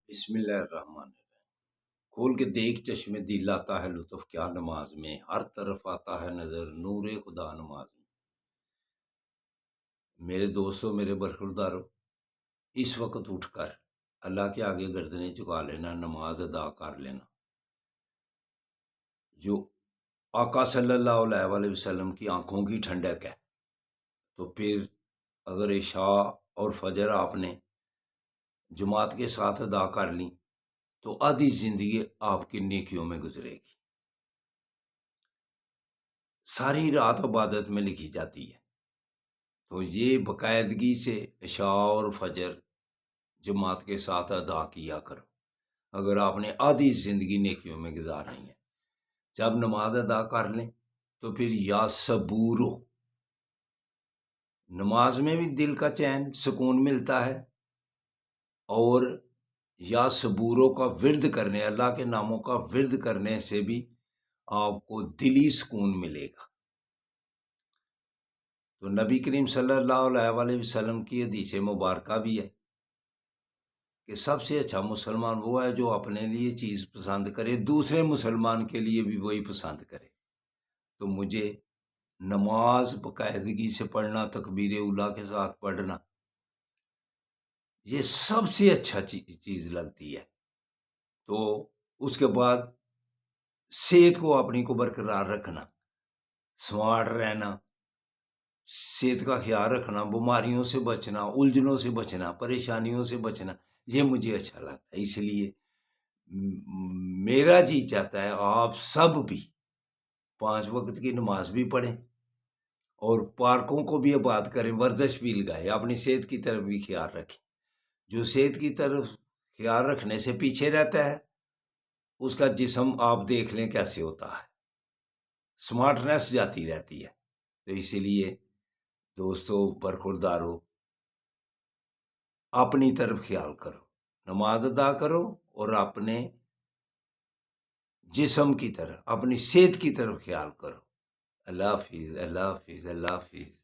بسم اللہ الرحمن الرحیم۔ کھول کے دیکھ چشمے دل آتا ہے لطف کیا نماز میں، ہر طرف آتا ہے نظر نور خدا نماز میں۔ میرے دوستوں، میرے برخورداروں، اس وقت اٹھ کر اللہ کے آگے گردنیں جھکا لینا، نماز ادا کر لینا۔ جو آقا صلی اللہ علیہ وآلہ وسلم کی آنکھوں کی ٹھنڈک ہے، تو پھر اگر عشاء اور فجر آپ نے جماعت کے ساتھ ادا کر لی تو آدھی زندگی آپ کی نیکیوں میں گزرے گی۔ ساری رات عبادت میں لکھی جاتی ہے، تو یہ باقاعدگی سے عشاء اور فجر جماعت کے ساتھ ادا کیا کرو اگر آپ نے آدھی زندگی نیکیوں میں گزارنی ہے۔ جب نماز ادا کر لیں تو پھر یا صبورو، نماز میں بھی دل کا چین سکون ملتا ہے، اور یا صبوروں کا ورد کرنے، اللہ کے ناموں کا ورد کرنے سے بھی آپ کو دلی سکون ملے گا۔ تو نبی کریم صلی اللہ علیہ وآلہ وسلم کی حدیث مبارکہ بھی ہے کہ سب سے اچھا مسلمان وہ ہے جو اپنے لیے چیز پسند کرے، دوسرے مسلمان کے لیے بھی وہی پسند کرے۔ تو مجھے نماز باقاعدگی سے پڑھنا، تکبیر اولیٰ کے ساتھ پڑھنا، یہ سب سے اچھا چیز لگتی ہے۔ تو اس کے بعد صحت کو اپنی کو برقرار رکھنا، سمارٹ رہنا، صحت کا خیال رکھنا، بیماریوں سے بچنا، الجھنوں سے بچنا، پریشانیوں سے بچنا، یہ مجھے اچھا لگتا ہے۔ اس لیے میرا جی چاہتا ہے آپ سب بھی 5 وقت کی نماز بھی پڑھیں اور پارکوں کو بھی آباد کریں، ورزش بھی لگائیں، اپنی صحت کی طرف بھی خیال رکھیں۔ جو صحت کی طرف خیال رکھنے سے پیچھے رہتا ہے اس کا جسم آپ دیکھ لیں کیسے ہوتا ہے، سمارٹنیس جاتی رہتی ہے۔ تو اسی لیے دوستو، برخوردارو، اپنی طرف خیال کرو، نماز ادا کرو اور اپنے جسم کی طرف، اپنی صحت کی طرف خیال کرو۔ اللہ حافظ، اللہ حافظ، اللہ حافظ۔